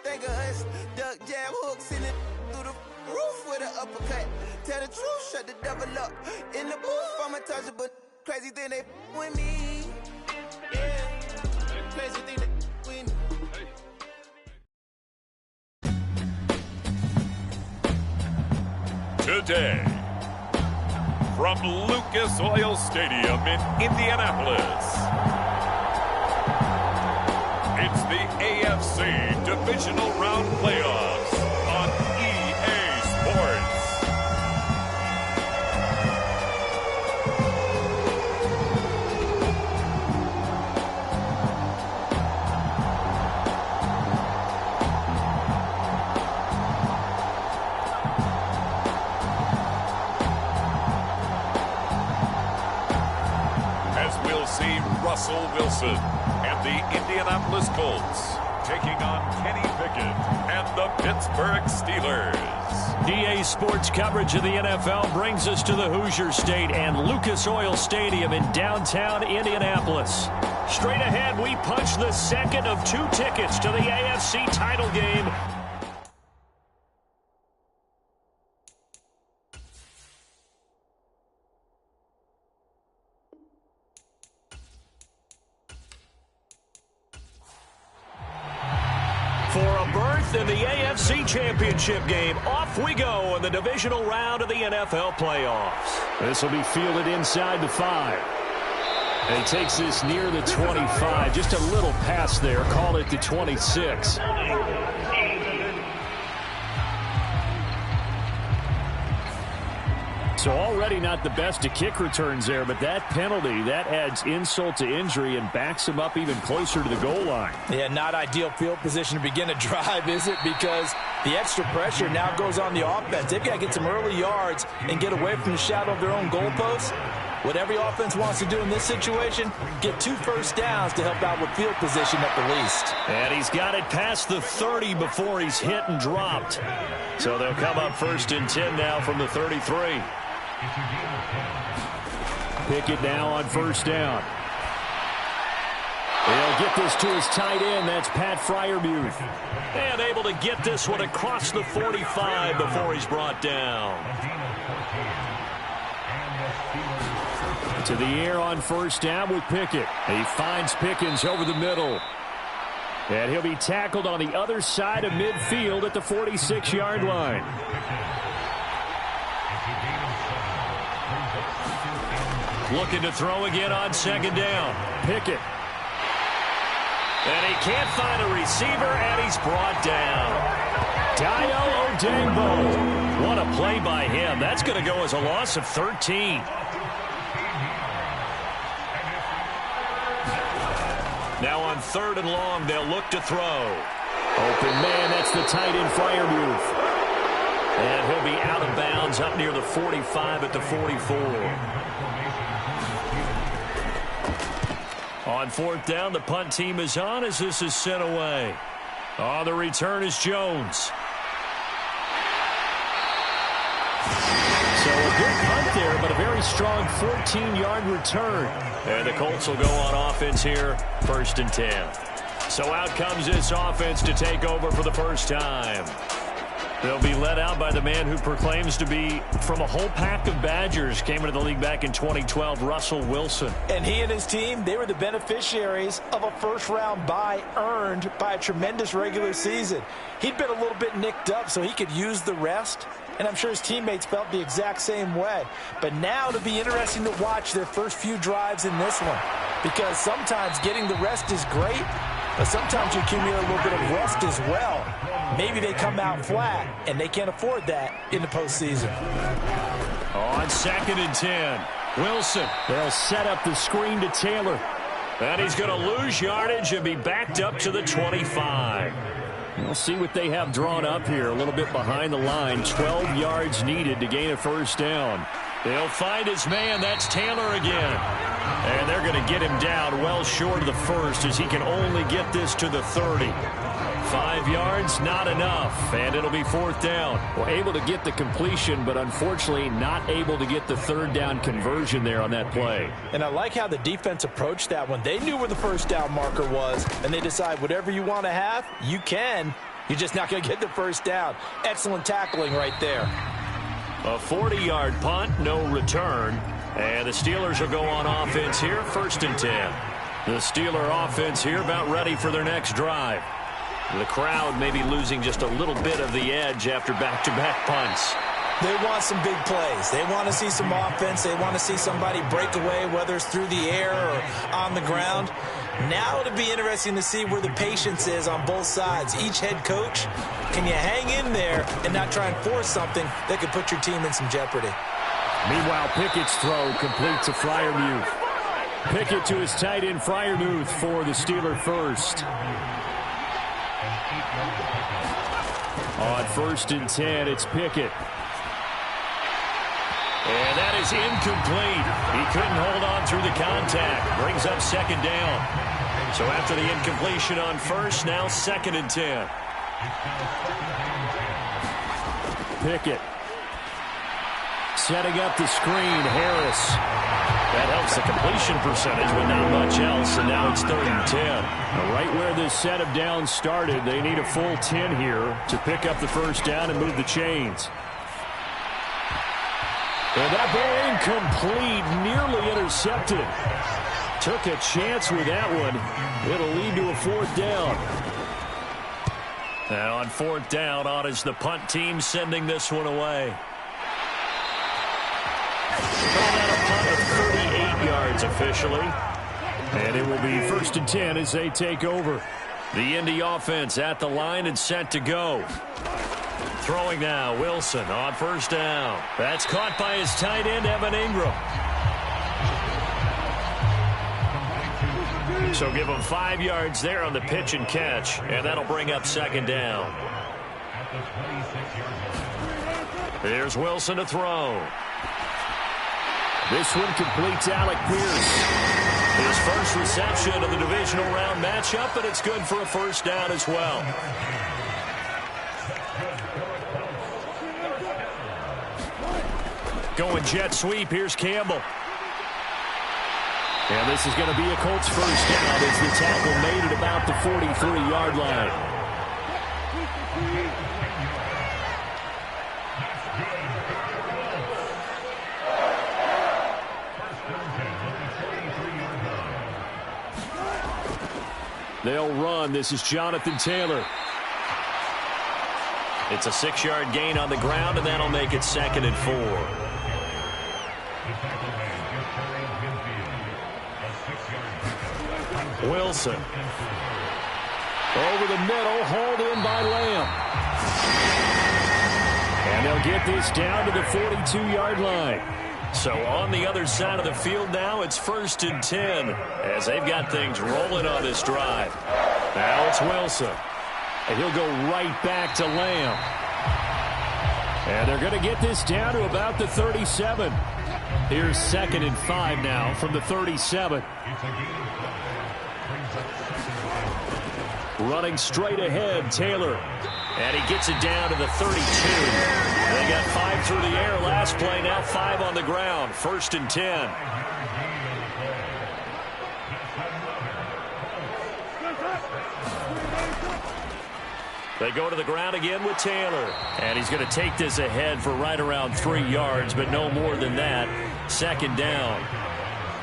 finger us. Duck jab hooks in it through the roof with an uppercut. Tell the truth, shut the devil up. In the booth, I'm untouchable. Crazy thing they with me. Yeah, crazy thing they with me. Today, from Lucas Oil Stadium in Indianapolis, it's the AFC Divisional Round Playoffs on EA Sports. Russell Wilson and the Indianapolis Colts taking on Kenny Pickett and the Pittsburgh Steelers. EA Sports coverage of the NFL brings us to the Hoosier State and Lucas Oil Stadium in downtown Indianapolis. Straight ahead, we punch the second of 2 tickets to the AFC title game. For a berth in the AFC Championship game, off we go in the divisional round of the NFL playoffs. This will be fielded inside the 5. And he takes this near the 25, just a little pass there, call it the 26. So already not the best to kick returns there, but that penalty, that adds insult to injury and backs him up even closer to the goal line. Yeah, not ideal field position to begin a drive, is it? Because the extra pressure now goes on the offense. They've got to get some early yards and get away from the shadow of their own goalposts. What every offense wants to do in this situation, get 2 first downs to help out with field position at the least. And he's got it past the 30 before he's hit and dropped. So they'll come up 1st and 10 now from the 33. Pickett now on 1st down. He'll get this to his tight end. That's Pat Freiermuth. And able to get this one across the 45 before he's brought down. To the air on 1st down with Pickett. He finds Pickens over the middle. And he'll be tackled on the other side of midfield at the 46-yard line. Looking to throw again on 2nd down. Pickett. And he can't find a receiver, and he's brought down. Dayo Odeyingbo. What a play by him. That's going to go as a loss of 13. Now on 3rd and long, they'll look to throw. Open man, that's the tight end Freiermuth. And he'll be out of bounds up near the 45 at the 44. On 4th down, the punt team is on as this is sent away. On the return is Jones. So a good punt there, but a very strong 14-yard return. And the Colts will go on offense here, 1st and 10. So out comes this offense to take over for the first time. They'll be led out by the man who proclaims to be from a whole pack of Badgers. Came into the league back in 2012, Russell Wilson. And he and his team, they were the beneficiaries of a first-round bye earned by a tremendous regular season. He'd been a little bit nicked up, so he could use the rest. And I'm sure his teammates felt the exact same way. But now it'll be interesting to watch their first few drives in this one. Because sometimes getting the rest is great, but sometimes you accumulate a little bit of rest as well. Maybe they come out flat, and they can't afford that in the postseason. On 2nd and 10, Wilson. They'll set up the screen to Taylor. And he's going to lose yardage and be backed up to the 25. We'll see what they have drawn up here. A little bit behind the line. 12 yards needed to gain a 1st down. They'll find his man. That's Taylor again. And they're going to get him down well short of the 1st as he can only get this to the 30. 5 yards, not enough, and it'll be 4th down. Well, able to get the completion, but unfortunately not able to get the 3rd down conversion there on that play. And I like how the defense approached that one. They knew where the 1st down marker was, and they decide whatever you want to have, you can. You're just not going to get the first down. Excellent tackling right there. A 40-yard punt, no return. And the Steelers will go on offense here, 1st and 10. The Steeler offense here about ready for their next drive. The crowd may be losing just a little bit of the edge after back-to-back punts. They want some big plays. They want to see some offense. They want to see somebody break away, whether it's through the air or on the ground. Now it'll be interesting to see where the patience is on both sides. Each head coach, can you hang in there and not try and force something that could put your team in some jeopardy? Meanwhile, Pickett's throw complete to Freiermuth. Pickett to his tight end, Freiermuth, for the Steeler first. On 1st and 10, it's Pickett. And that is incomplete. He couldn't hold on through the contact. Brings up 2nd down. So after the incompletion on 1st, now 2nd and 10. Pickett. Setting up the screen, Harris. That helps the completion percentage, but not much else, and now it's 3rd and 10. Now, right where this set of downs started, they need a full 10 here to pick up the first down and move the chains. And that ball incomplete, nearly intercepted. Took a chance with that one. It'll lead to a 4th down. Now on 4th down, on is the punt team sending this one away. Called out a punt of 38 yards officially. And it will be 1st and 10 as they take over. The Indy offense at the line and set to go. Throwing now, Wilson on 1st down. That's caught by his tight end, Evan Ingram. So give him 5 yards there on the pitch and catch, and that'll bring up 2nd down. Here's Wilson to throw. This one completes Alec Pierce. His first reception of the divisional round matchup, but it's good for a 1st down as well. Going jet sweep, here's Campbell. And this is going to be a Colts 1st down as the tackle made at about the 43-yard line. They'll run. This is Jonathan Taylor. It's a 6-yard gain on the ground, and that'll make it 2nd and 4. Wilson. Over the middle, hauled in by Lamb. And they'll get this down to the 42-yard line. So on the other side of the field now, it's 1st and 10 as they've got things rolling on this drive. Now it's Wilson. And he'll go right back to Lamb. And they're going to get this down to about the 37. Here's 2nd and 5 now from the 37. Running straight ahead, Taylor. And he gets it down to the 32. They got 5 through the air last play, now 5 on the ground. 1st and 10. They go to the ground again with Taylor. And he's going to take this ahead for right around 3 yards, but no more than that. 2nd down.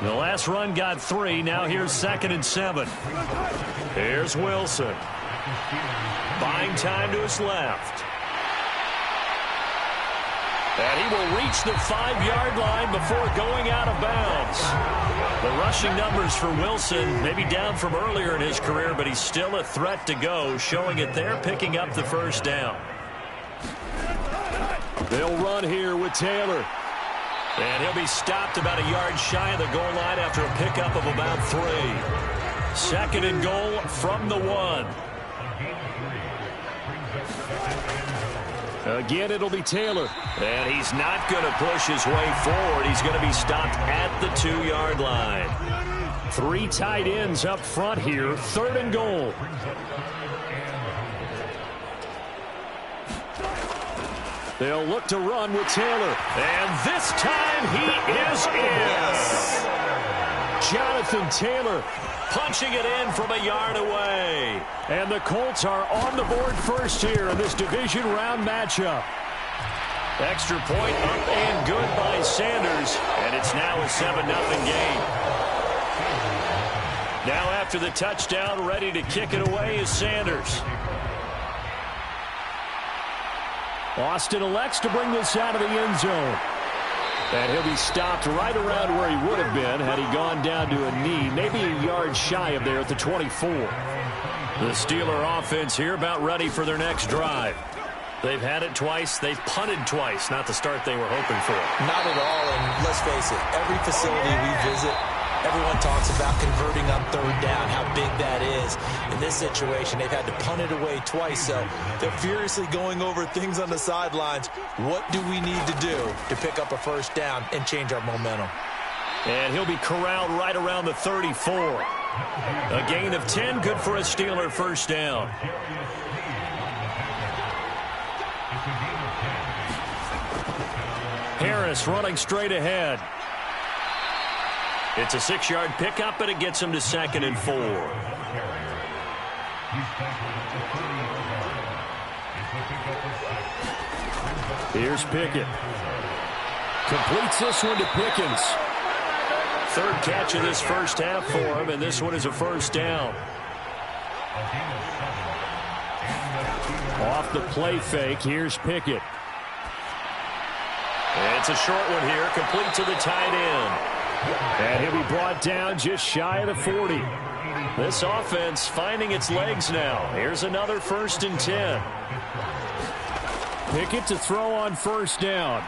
The last run got 3. Now here's 2nd and 7. Here's Wilson. Buying time to his left. And he will reach the 5-yard line before going out of bounds. The rushing numbers for Wilson maybe down from earlier in his career, but he's still a threat to go, showing it there, picking up the 1st down. They'll run here with Taylor. And he'll be stopped about a yard shy of the goal line after a pickup of about 3. 2nd and goal from the 1. Again, it'll be Taylor. And he's not going to push his way forward. He's going to be stopped at the 2-yard line. 3 tight ends up front here. 3rd and goal. They'll look to run with Taylor. And this time he is in. Jonathan Taylor punching it in from a yard away. And the Colts are on the board first here in this division round matchup. Extra point up and good by Sanders, and it's now a 7-0 game. Now after the touchdown, ready to kick it away is Sanders. Austin elects to bring this out of the end zone. And he'll be stopped right around where he would have been had he gone down to a knee, maybe a yard shy of there at the 24. The Steeler offense here about ready for their next drive. They've had it twice. They've punted twice. Not the start they were hoping for. Not at all, and let's face it, every facility we visit, everyone talks about converting on third down, how big that is. In this situation, they've had to punt it away twice, so they're furiously going over things on the sidelines. What do we need to do to pick up a first down and change our momentum? And he'll be corralled right around the 34. A gain of 10, good for a Steeler first down. Harris running straight ahead. It's a 6-yard pickup, and it gets him to 2nd and 4. Here's Pickett. Completes this one to Pickens. Third catch of this first half for him, and this one is a first down. Off the play fake, here's Pickett. It's a short one here, complete to the tight end. And he'll be brought down just shy of the 40. This offense finding its legs now. Here's another 1st and 10. Pickett to throw on first down.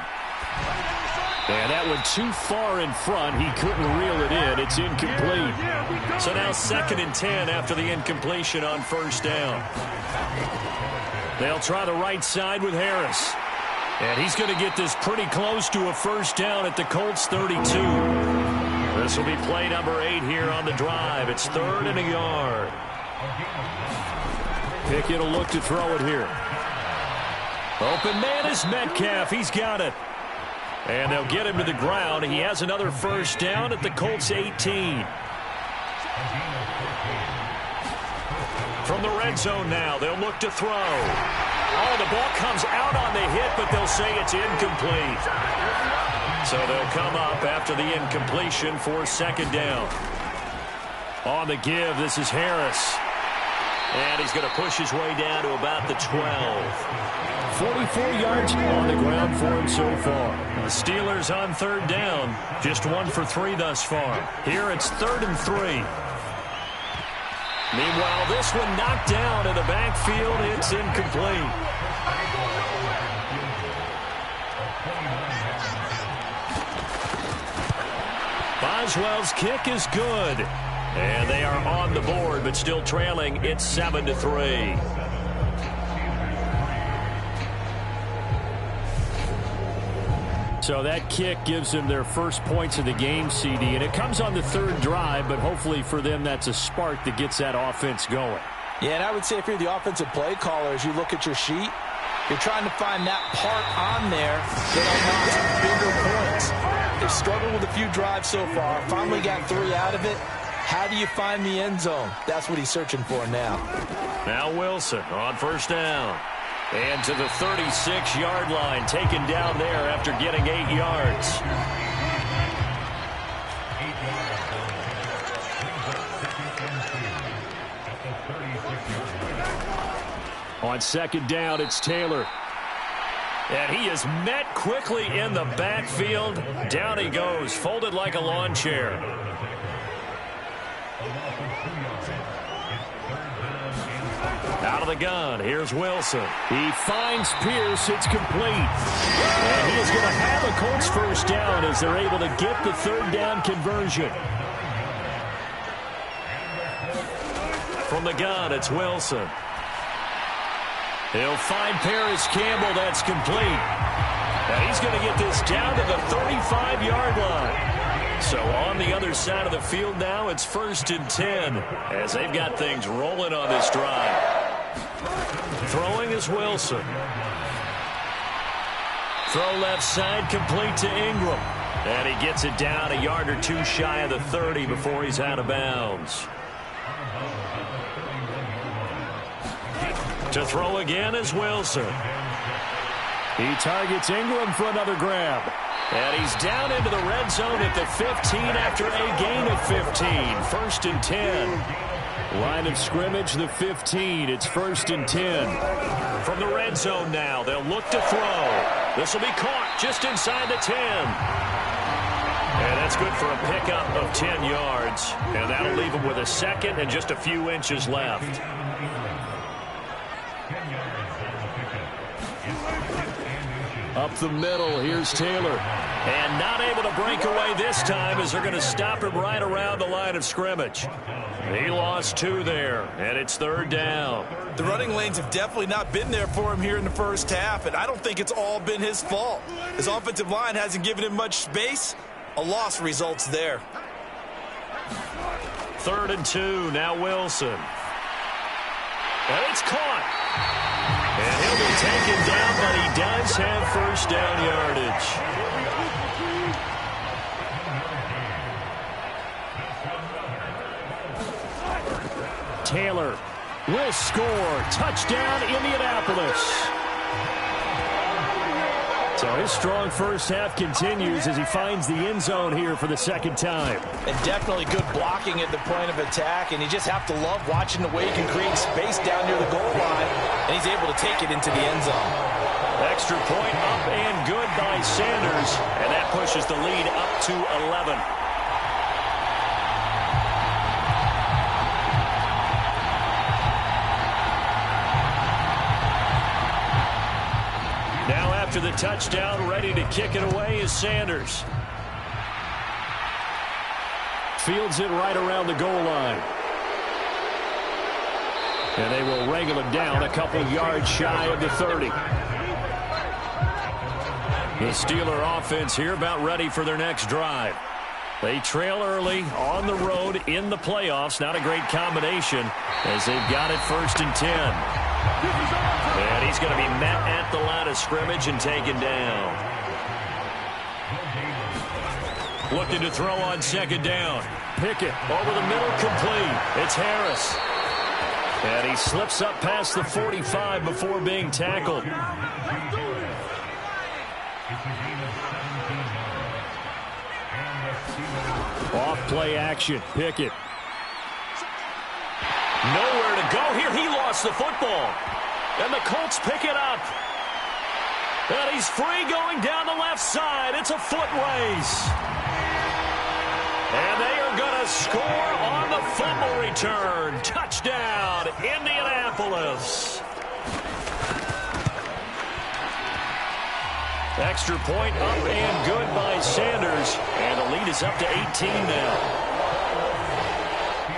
And that one too far in front. He couldn't reel it in. It's incomplete. So now 2nd and 10 after the incompletion on first down. They'll try the right side with Harris. And he's going to get this pretty close to a first down at the Colts 32. This will be play number 8 here on the drive. It's 3rd and a yard. Pickett will look to throw it here. Open man is Metcalf. He's got it. And they'll get him to the ground. He has another first down at the Colts 18. From the red zone now, they'll look to throw. Oh, the ball comes out on the hit, but they'll say it's incomplete. So they'll come up after the incompletion for 2nd down. On the give, this is Harris. And he's going to push his way down to about the 12. 44 yards on the ground for him so far. The Steelers on 3rd down, just 1 for 3 thus far. Here it's 3rd and 3. Meanwhile, this one knocked down in the backfield. It's incomplete. Boswell's kick is good. And they are on the board, but still trailing. It's 7-3. So that kick gives them their first points of the game, CD. And it comes on the 3rd drive, but hopefully for them that's a spark that gets that offense going. Yeah, and I would say if you're the offensive play caller, as you look at your sheet, you're trying to find that part on there that unlocks bigger points. They've struggled with a few drives so far. Finally got 3 out of it. How do you find the end zone? That's what he's searching for now. Now Wilson on first down. And to the 36-yard line, taken down there after getting 8 yards. On 2nd down, it's Taylor. And he is met quickly in the backfield. Down he goes, folded like a lawn chair. Out of the gun, here's Wilson. He finds Pierce, it's complete. And he is going to have a Colts first down as they're able to get the 3rd down conversion. From the gun, it's Wilson. He'll find Paris Campbell, that's complete. And he's going to get this down to the 35-yard line. So on the other side of the field now, it's 1st and 10 as they've got things rolling on this drive. Throwing is Wilson. Throw left side, complete to Ingram. And he gets it down a yard or two shy of the 30 before he's out of bounds. To throw again is Wilson. He targets Ingram for another grab. And he's down into the red zone at the 15 after a gain of 15. First and 10. Line of scrimmage, the 15. It's first and 10. From the red zone now, they'll look to throw. This will be caught just inside the 10. And that's good for a pickup of 10 yards. And that'll leave him with a second and just a few inches left. Up the middle, here's Taylor. And not able to break away this time as they're going to stop him right around the line of scrimmage. He lost 2 there, and it's third down. The running lanes have definitely not been there for him here in the first half, and I don't think it's all been his fault. His offensive line hasn't given him much space. A loss results there. Third and 2, now Wilson. And it's caught. And he'll be taken down, but he does have first down yardage. Taylor will score. Touchdown, Indianapolis. So his strong first half continues as he finds the end zone here for the second time. And definitely good blocking at the point of attack, and you just have to love watching the way he can create space down near the goal line, and he's able to take it into the end zone. Extra point up and good by Sanders, and that pushes the lead up to 11. Now after the touchdown, ready to kick it away is Sanders. Fields it right around the goal line. And they will wrangle it down a couple yards shy of the 30. The Steeler offense here about ready for their next drive. They trail early on the road in the playoffs. Not a great combination as they've got it first and 10. And he's going to be met at the line of scrimmage and taken down. Looking to throw on second down. Pickett over the middle, complete. It's Harris. And he slips up past the 45 before being tackled. Off play action. Pickett. Nowhere to go here. He lost the football. And the Colts pick it up. And he's free going down the left side. It's a foot race. And they are going to score on the fumble return. Touchdown, Indianapolis. Extra point up and good by Sanders. And the lead is up to 18 now.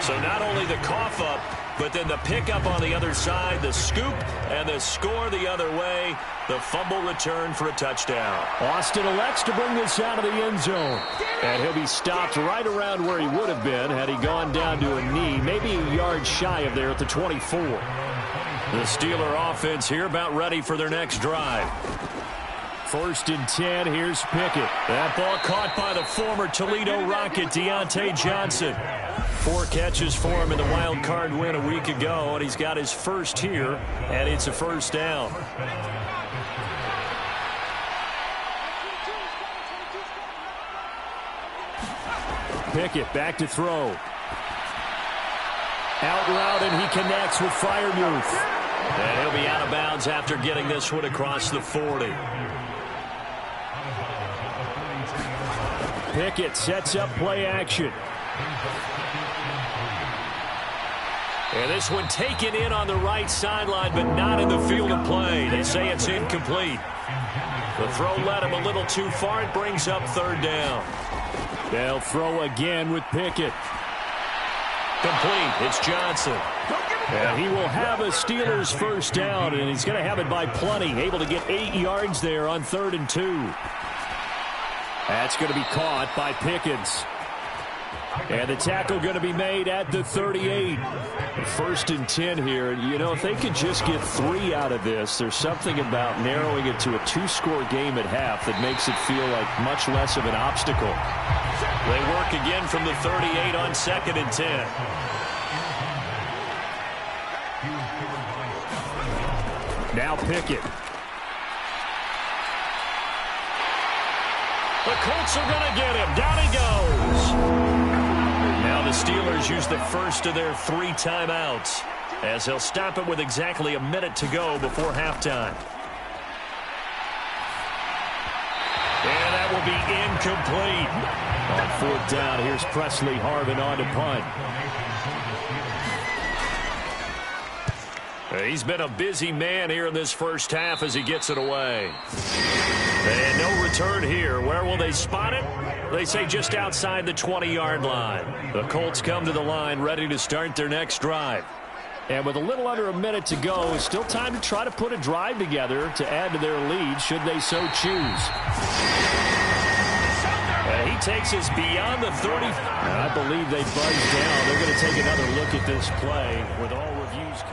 So not only the cough up, but then the pickup on the other side, the scoop, and the score the other way. The fumble return for a touchdown. Austin elects to bring this out of the end zone. And he'll be stopped right around where he would have been had he gone down to a knee, maybe a yard shy of there at the 24. The Steeler offense here about ready for their next drive. First and 10, here's Pickett. That ball caught by the former Toledo Rocket, Deontay Johnson. 4 catches for him in the wild card win a week ago, and he's got his first here, and it's a first down. Pickett back to throw. Out route, and he connects with Freiermuth. And he'll be out of bounds after getting this one across the 40. Pickett sets up play action. And this one taken in on the right sideline, but not in the field of play. They say it's incomplete. The throw led him a little too far. It brings up third down. They'll throw again with Pickett. Complete. It's Johnson. And he will have a Steelers first down, and he's going to have it by plenty. Able to get 8 yards there on 3rd and 2. That's going to be caught by Pickens. And the tackle going to be made at the 38. First and 10 here. You know, if they could just get 3 out of this, there's something about narrowing it to a 2-score game at half that makes it feel like much less of an obstacle. They work again from the 38 on 2nd and 10. Now Pickett. The Colts are going to get him. Down he goes. Now the Steelers use the first of their 3 timeouts as they'll stop it with exactly a minute to go before halftime. And that will be incomplete. On 4th down, here's Presley Harvin on to punt. He's been a busy man here in this first half as he gets it away. And no return here. Where will they spot it? They say just outside the 20-yard line. The Colts come to the line ready to start their next drive. And with a little under a minute to go, it's still time to try to put a drive together to add to their lead should they so choose. He takes us beyond the 30. I believe they buzzed down. They're going to take another look at this play with all reviews.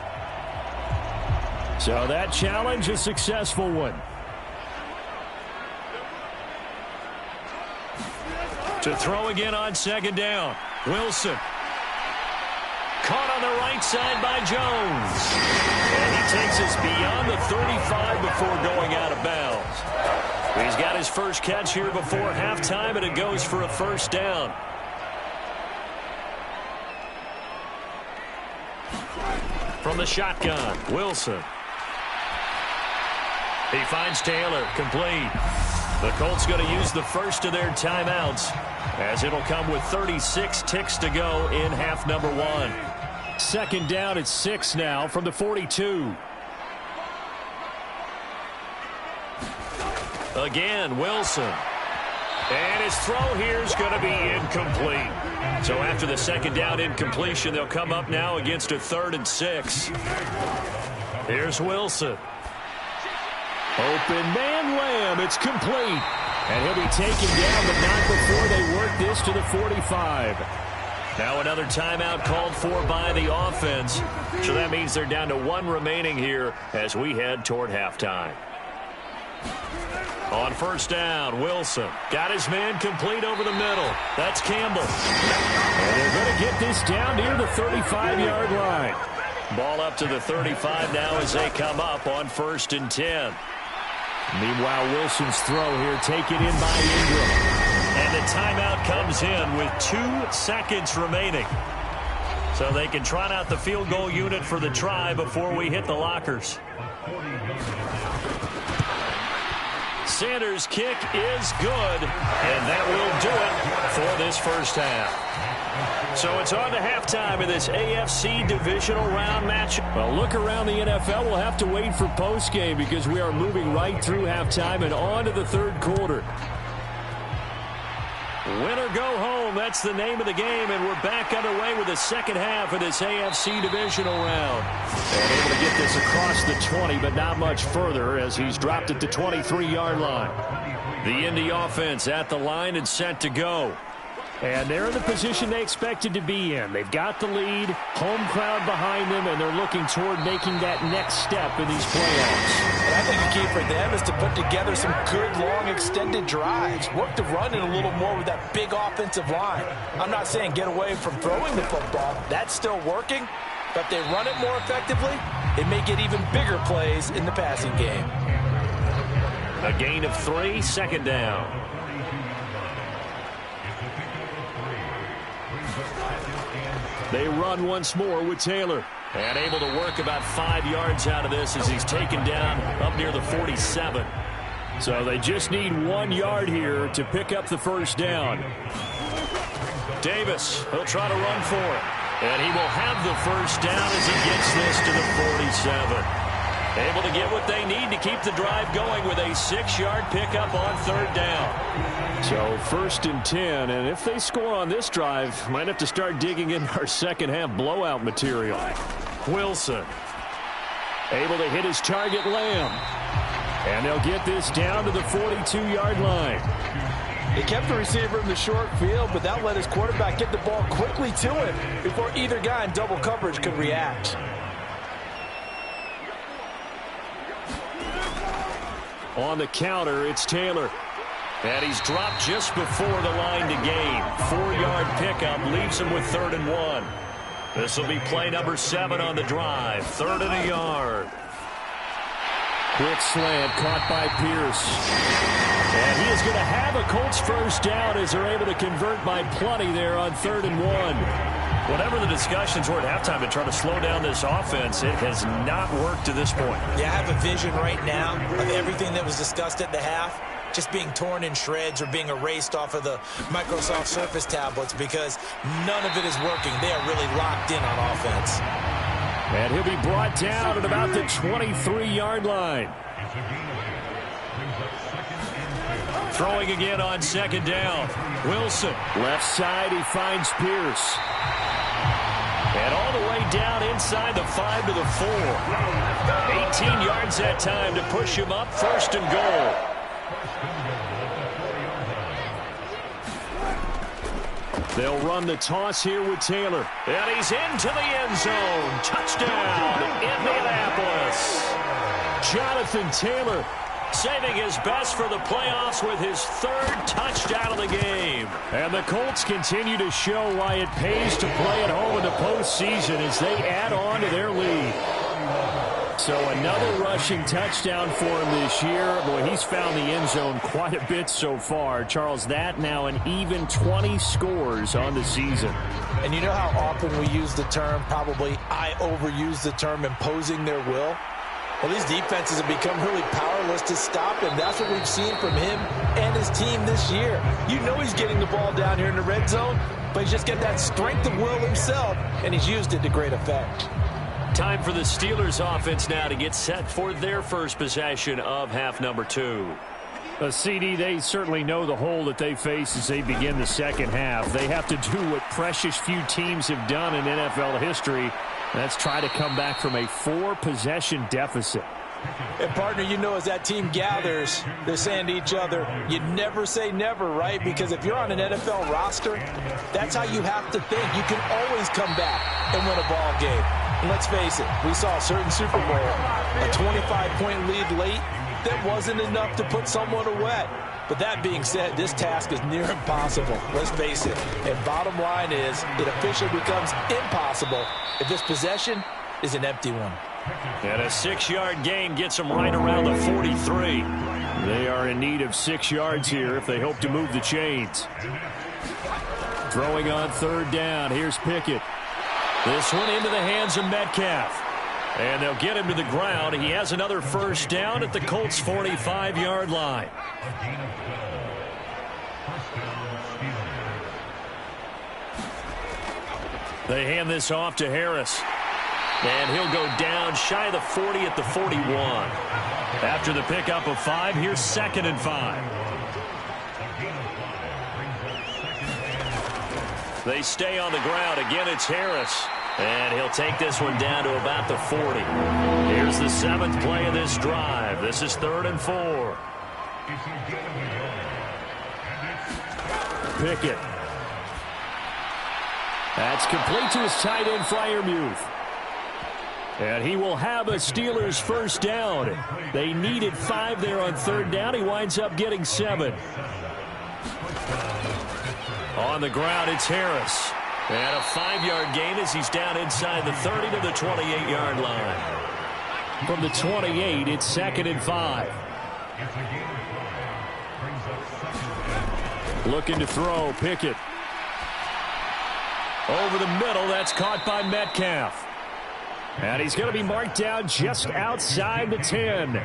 So that challenge, a successful one. To throw again on 2nd down. Wilson. Caught on the right side by Jones. And he takes us beyond the 35 before going out of bounds. He's got his first catch here before halftime, and it goes for a first down. From the shotgun, Wilson. He finds Taylor, complete. The Colts going to use the first of their timeouts as it'll come with 36 ticks to go in half number 1. 2nd down at 6 now from the 42. Again, Wilson. And his throw here is going to be incomplete. So after the 2nd down incompletion, they'll come up now against a 3rd and 6. Here's Wilson. Open man Lamb. It's complete. And he'll be taken down, but not before they work this to the 45. Now another timeout called for by the offense. So that means they're down to 1 remaining here as we head toward halftime. On 1st down, Wilson got his man complete over the middle. That's Campbell. And they're going to get this down near the 35-yard line. Ball up to the 35 now as they come up on 1st and 10. Meanwhile, Wilson's throw here taken in by Ingram. And the timeout comes in with 2 seconds remaining. So they can trot out the field goal unit for the try before we hit the lockers. Sanders' kick is good, and that will do it for this first half. So it's on to halftime in this AFC divisional round match. Well, look around the NFL. We'll have to wait for postgame because we are moving right through halftime and on to the 3rd quarter. Win or go home, that's the name of the game, and we're back underway with the 2nd half of this AFC divisional round. And able to get this across the 20, but not much further as he's dropped at the 23-yard line. The Indy offense at the line and set to go. And they're in the position they expected to be in. They've got the lead, home crowd behind them, and they're looking toward making that next step in these playoffs. And I think the key for them is to put together some good, long, extended drives. Work the run in a little more with that big offensive line. I'm not saying get away from throwing the football. That's still working. But if they run it more effectively, it may get even bigger plays in the passing game. A gain of 3, 2nd down. They run once more with Taylor. And able to work about 5 yards out of this as he's taken down up near the 47. So they just need 1 yard here to pick up the first down. Davis, he'll try to run for it. And he will have the first down as he gets this to the 47. Able to get what they need to keep the drive going with a 6-yard pickup on 3rd down. So 1st and 10, and if they score on this drive, might have to start digging in our 2nd half blowout material. Wilson able to hit his target, Lamb. And they'll get this down to the 42-yard line. He kept the receiver in the short field, but that let his quarterback get the ball quickly to him before either guy in double coverage could react. On the counter, it's Taylor. And he's dropped just before the line to gain. 4-yard pickup leaves him with 3rd and 1. This will be play number 7 on the drive. 3rd and a yard. Quick slant caught by Pierce. And he is going to have a Colts first down as they're able to convert by plenty there on 3rd and 1. Whatever the discussions were at halftime to try to slow down this offense, it has not worked to this point. Yeah, I have a vision right now of everything that was discussed at the half just being torn in shreds or being erased off of the Microsoft Surface tablets because none of it is working. They are really locked in on offense. And he'll be brought down at about the 23-yard line. Throwing again on 2nd down. Wilson, left side, he finds Pierce. And all the way down inside the 5 to the 4. 18 yards that time to push him up, 1st and goal. They'll run the toss here with Taylor. And he's into the end zone. Touchdown, Indianapolis. Jonathan Taylor saving his best for the playoffs with his 3rd touchdown of the game. And the Colts continue to show why it pays to play at home in the postseason as they add on to their lead. So another rushing touchdown for him this year. Boy, he's found the end zone quite a bit so far. Charles, that now an even 20 scores on the season. And you know how often we use the term, probably I overuse the term, imposing their will? Well, these defenses have become really powerless to stop him. That's what we've seen from him and his team this year. You know he's getting the ball down here in the red zone, but he's just got that strength of will himself, and he's used it to great effect. Time for the Steelers offense now to get set for their first possession of half number 2. CD, they certainly know the hole that they face as they begin the second half. They have to do what precious few teams have done in NFL history. That's try to come back from a 4-possession deficit. And, partner, you know as that team gathers, they're saying to each other, you never say never, right? Because if you're on an NFL roster, that's how you have to think. You can always come back and win a ball game. And let's face it, we saw a certain Super Bowl, a 25-point lead late, that wasn't enough to put someone away. But that being said, this task is near impossible. Let's face it. And bottom line is, it officially becomes impossible if this possession is an empty one. And a 6-yard gain gets them right around the 43. They are in need of 6 yards here if they hope to move the chains. Throwing on 3rd down. Here's Pickett. This one into the hands of Metcalf. And they'll get him to the ground. He has another first down at the Colts' 45-yard line. They hand this off to Harris. And he'll go down shy of the 40 at the 41. After the pickup of 5, here's 2nd and 5. They stay on the ground. Again, it's Harris. And he'll take this one down to about the 40. Here's the 7th play of this drive. This is 3rd and 4. Pickett. That's complete to his tight end, Freiermuth. And he will have a Steelers first down. They needed 5 there on 3rd down. He winds up getting 7. On the ground, it's Harris. And a 5-yard gain as he's down inside the 30 to the 28-yard line. From the 28, it's 2nd and 5. Looking to throw, Pickett. Over the middle, that's caught by Metcalf. And he's going to be marked down just outside the 10.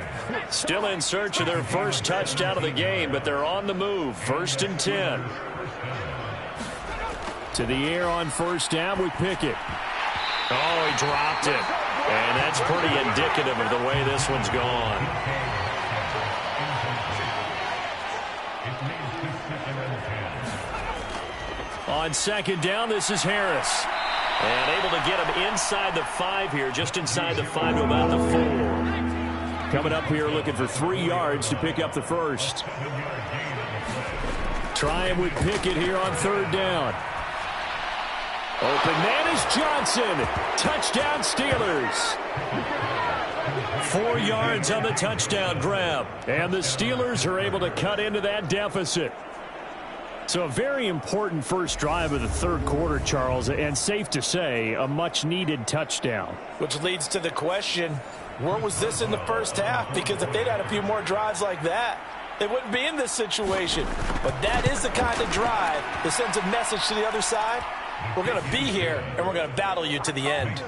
Still in search of their first touchdown of the game, but they're on the move. 1st and 10. To the air on 1st down with Pickett. Oh, he dropped it. And that's pretty indicative of the way this one's gone. On 2nd down, this is Harris. And able to get him inside the 5 here, just inside the 5 to about the 4. Coming up here looking for 3 yards to pick up the first. try him with Pickett here on third down. Open man is Johnson. Touchdown Steelers. 4 yards on the touchdown grab. And the Steelers are able to cut into that deficit. So a very important first drive of the third quarter, Charles, and safe to say, a much-needed touchdown. Which leads to the question, where was this in the first half? Because if they'd had a few more drives like that, they wouldn't be in this situation. But that is the kind of drive that sends a message to the other side. We're going to be here, and we're going to battle you to the end.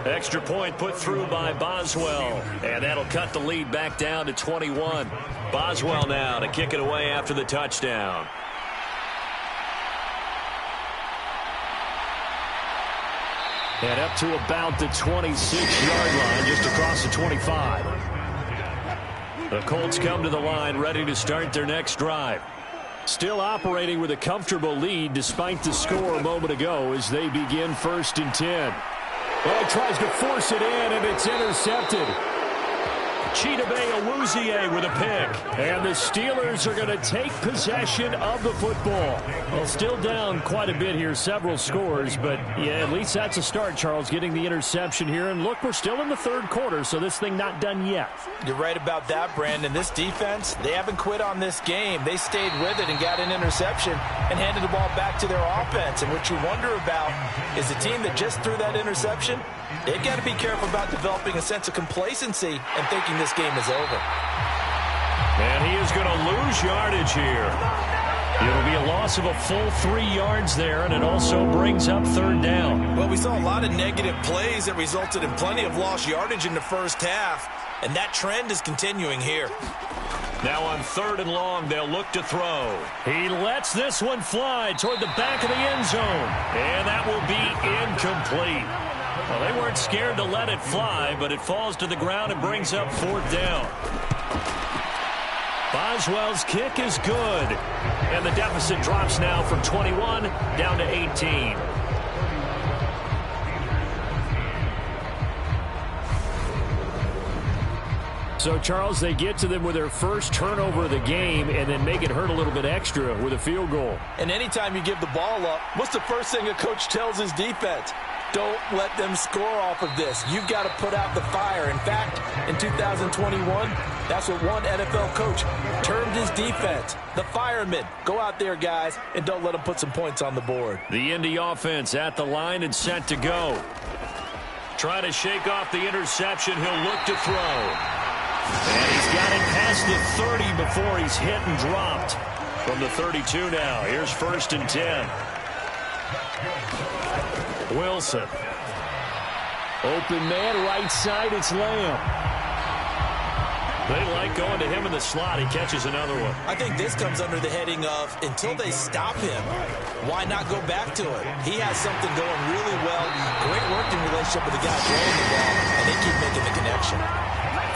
Extra point put through by Boswell. And that'll cut the lead back down to 21. Boswell now to kick it away after the touchdown. And up to about the 26-yard line, just across the 25. The Colts come to the line, ready to start their next drive. Still operating with a comfortable lead despite the score a moment ago as they begin 1st and 10. Well, he tries to force it in, and it's intercepted. Chidobe Awuzie with a pick. And the Steelers are going to take possession of the football. Well, still down quite a bit here, several scores, but yeah, at least that's a start, Charles, getting the interception here. And look, we're still in the third quarter, so this thing not done yet. You're right about that, Brandon. This defense, they haven't quit on this game. They stayed with it and got an interception and handed the ball back to their offense. And what you wonder about is the team that just threw that interception, they've got to be careful about developing a sense of complacency and thinking this game is over. And he is going to lose yardage here. It'll be a loss of a full 3 yards there, and it also brings up third down. Well, we saw a lot of negative plays that resulted in plenty of lost yardage in the first half, and that trend is continuing here. Now on 3rd and long, they'll look to throw. He lets this one fly toward the back of the end zone, and that will be incomplete. Well, they weren't scared to let it fly, but it falls to the ground and brings up 4th down. Boswell's kick is good. And the deficit drops now from 21 down to 18. So, Charles, they get to them with their first turnover of the game and then make it hurt a little bit extra with a field goal. And anytime you give the ball up, what's the first thing a coach tells his defense? Don't let them score off of this. You've got to put out the fire. In fact, in 2021, that's what one NFL coach termed his defense, the firemen. Go out there, guys, and don't let them put some points on the board. The Indy offense at the line and set to go. Trying to shake off the interception. He'll look to throw. And he's got it past the 30 before he's hit and dropped. From the 32 now. Here's 1st and 10. Wilson. Open man, right side, it's Lamb. They like going to him in the slot. He catches another one. I think this comes under the heading of until they stop him, why not go back to it? He has something going really well. Great working relationship with the guy throwing the ball, and they keep making the connection.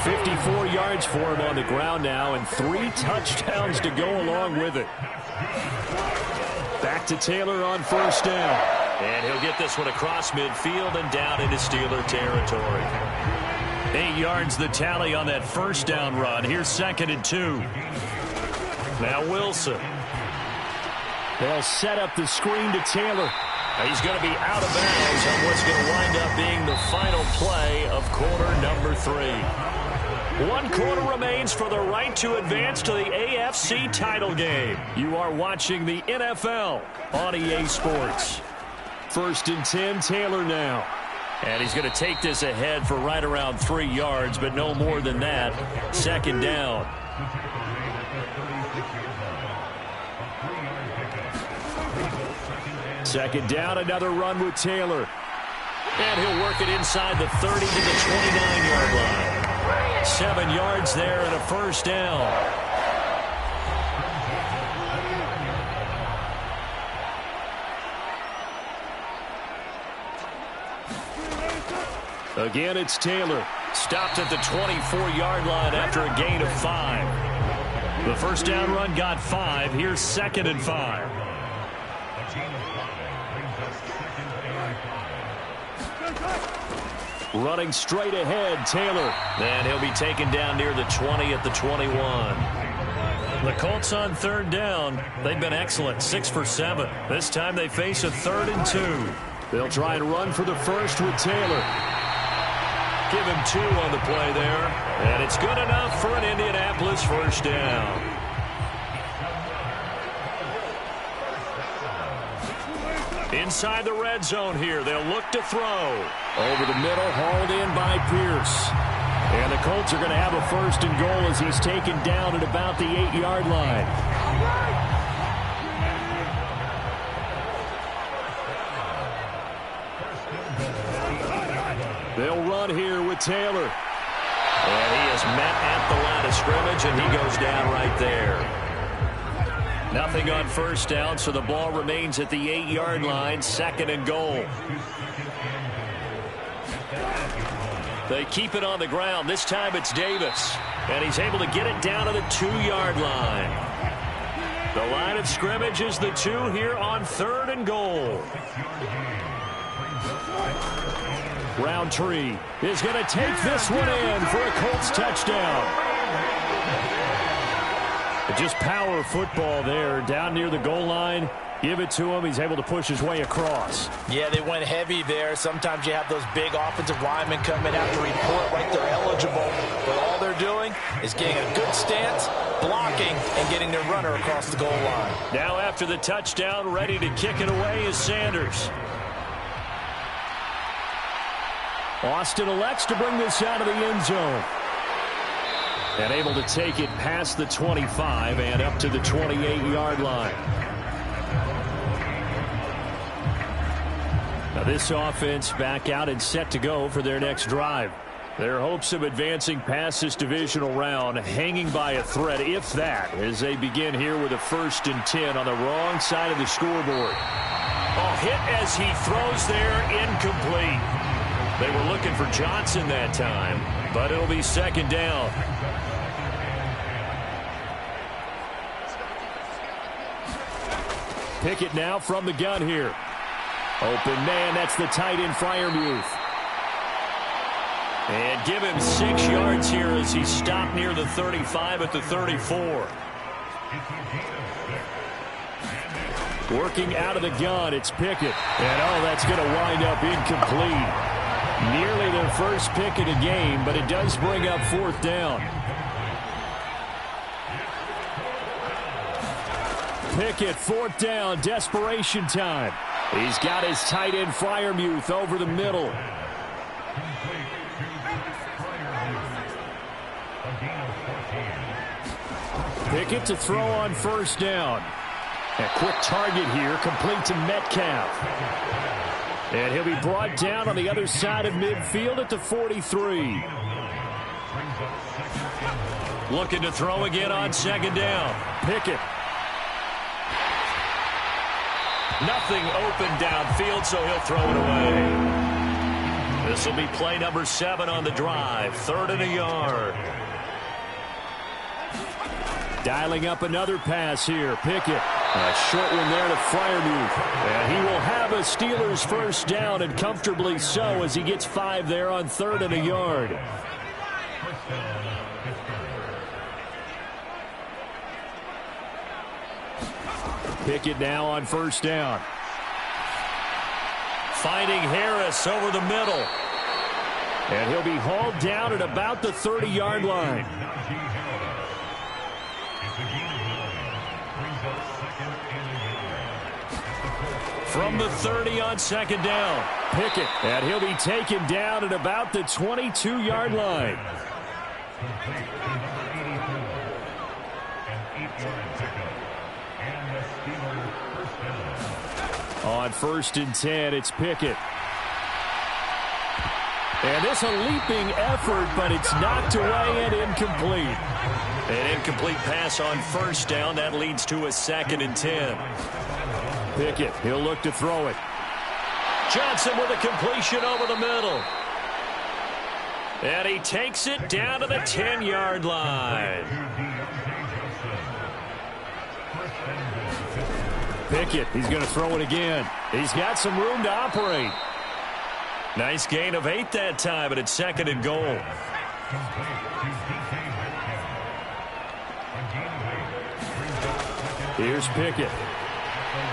54 yards for him on the ground now, and 3 touchdowns to go along with it. Back to Taylor on 1st down. And he'll get this one across midfield and down into Steeler territory. 8 yards the tally on that 1st down run. Here's 2nd and 2. Now Wilson. They'll set up the screen to Taylor. He's going to be out of bounds on what's going to wind up being the final play of quarter number 3. 1 quarter remains for the right to advance to the AFC title game. You are watching the NFL on EA Sports. 1st and 10, Taylor now. And he's going to take this ahead for right around 3 yards, but no more than that. 2nd down. Second down, another run with Taylor. And he'll work it inside the 30 to the 29-yard line. 7 yards there and a 1st down. Again, it's Taylor. Stopped at the 24-yard line after a gain of 5. The 1st down run got 5. Here's 2nd and 5. Running straight ahead, Taylor. And he'll be taken down near the 20 at the 21. The Colts on third down. They've been excellent, 6 for 7. This time they face a 3rd and 2. They'll try and run for the first with Taylor. Give him 2 on the play there. And it's good enough for an Indianapolis first down. Inside the red zone here. They'll look to throw. Over the middle, hauled in by Pierce. And the Colts are going to have a 1st and goal as he's taken down at about the 8-yard line. They'll run here with Taylor. And he is met at the line of scrimmage, and he goes down right there. Nothing on first down, so the ball remains at the 8-yard line, 2nd and goal. They keep it on the ground. This time it's Davis. And he's able to get it down to the 2-yard line. The line of scrimmage is the 2 here on 3rd and goal. Roundtree is going to take this one in for a Colts touchdown. Just power football there down near the goal line. Give it to him. He's able to push his way across. Yeah, they went heavy there. Sometimes you have those big offensive linemen come in, have to report like they're eligible. But all they're doing is getting a good stance, blocking, and getting their runner across the goal line. Now after the touchdown, ready to kick it away is Sanders. Austin elects to bring this out of the end zone. And able to take it past the 25 and up to the 28-yard line. Now this offense back out and set to go for their next drive. Their hopes of advancing past this divisional round hanging by a thread, if that, as they begin here with a 1st and 10 on the wrong side of the scoreboard. Oh, hit as he throws there, incomplete. They were looking for Johnson that time, but it'll be 2nd down. Pickett now from the gun here. Open man, that's the tight end Freiermuth. And give him 6 yards here as he stopped near the 35 at the 34. Working out of the gun, it's Pickett. And oh, that's going to wind up incomplete. Nearly their first pick of the game, but it does bring up 4th down. Pickett, 4th down, desperation time. He's got his tight end Freiermuth over the middle. Pickett to throw on 1st down. A quick target here, complete to Metcalf. And he'll be brought down on the other side of midfield at the 43. Looking to throw again on 2nd down. Pickett. Nothing open downfield, so he'll throw it away. This will be play number 7 on the drive. 3rd and a yard. Dialing up another pass here. Pickett. A short one there to Freiermuth. And he will have a Steelers 1st down, and comfortably so, as he gets 5 there on 3rd and a yard. Pickett now on 1st down. Finding Harris over the middle. And he'll be hauled down at about the 30-yard line. From the 30 on 2nd down. Pickett. And he'll be taken down at about the 22-yard line. On 1st and 10, it's Pickett. And this a leaping effort, but it's knocked away and incomplete. An incomplete pass on 1st down. That leads to a 2nd and 10. Pickett, he'll look to throw it. Johnson with a completion over the middle. And he takes it down to the 10-yard line. Pickett, he's going to throw it again. He's got some room to operate. Nice gain of 8 that time, but it's 2nd and goal. Here's Pickett.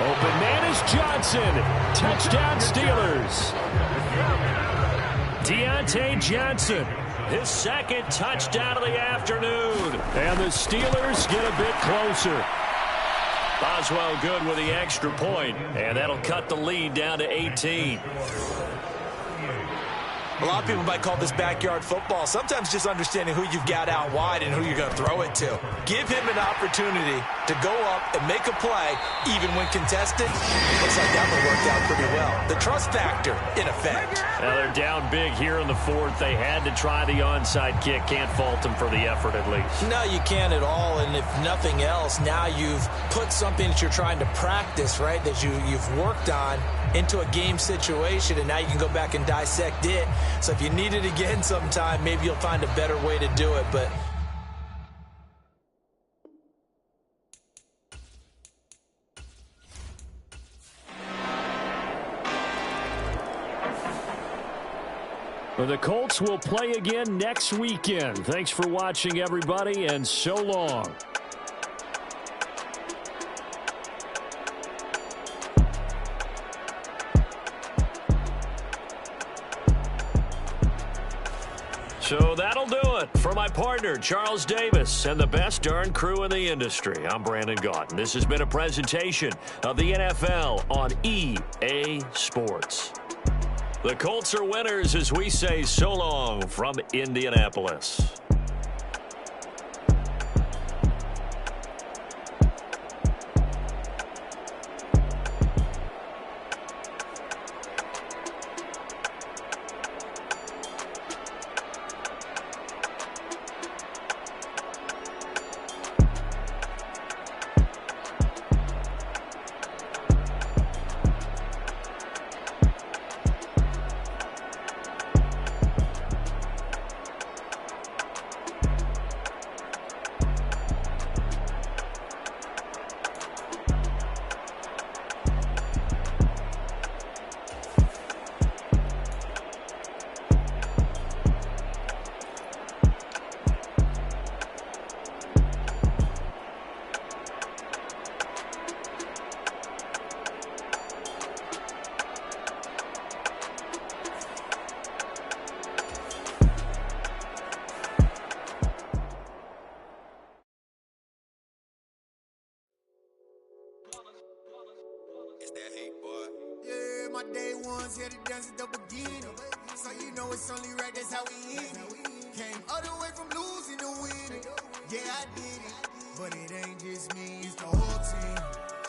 Open man is Johnson. Touchdown Steelers. Deontay Johnson, his second touchdown of the afternoon. And the Steelers get a bit closer. Boswell good with the extra point, and that'll cut the lead down to 18. A lot of people might call this backyard football. Sometimes just understanding who you've got out wide and who you're going to throw it to. Give him an opportunity to go up and make a play, even when contested. Looks like that one worked out pretty well. The trust factor in effect. Now they're down big here in the fourth. They had to try the onside kick. Can't fault them for the effort at least. No, you can't at all. And if nothing else, now you've put something that you're trying to practice, right, that you've worked on into a game situation, and now you can go back and dissect it. So if you need it again sometime, maybe you'll find a better way to do it. But well, the Colts will play again next weekend. Thanks for watching, everybody, and so long. So that'll do it. For my partner, Charles Davis, and the best darn crew in the industry, I'm Brandon Gaudin. This has been a presentation of the NFL on EA Sports. The Colts are winners as we say so long from Indianapolis. Yeah, my day ones here to dance at the beginning. So you know it's only right, that's how we end it. Came all the way from losing to winning. Yeah, I did it. But it ain't just me, it's the whole team.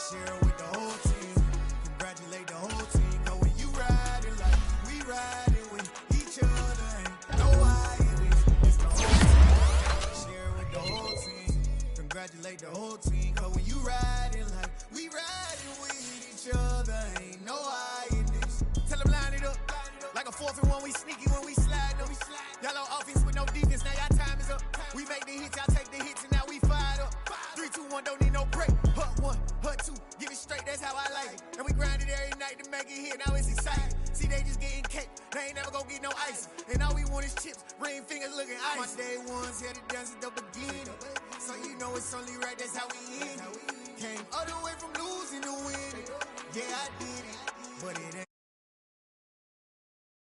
Share with the whole team. Congratulate the whole team. Know when you riding like we riding with each other. Ain't no hiding. It's the whole team. Share with the whole team. Congratulate the whole team. Cause when you riding like we riding with each other. Ain't no hiding. Tell them line it up. Like a 4th and 1, we sneaky when we slide them. Y'all on offense with no defense, now y'all time is up. We make the hits, y'all take the hits, and now we fired up. 3, 2, 1, don't need no break. Hut 1, hut 2, give it straight, that's how I like it. And we grind it every night to make it hit, now it's exciting. See, they just getting cake, they ain't never gonna get no ice. And all we want is chips, ring fingers looking ice. My day ones here to dance at the beginning. So you know it's only right, that's how we end.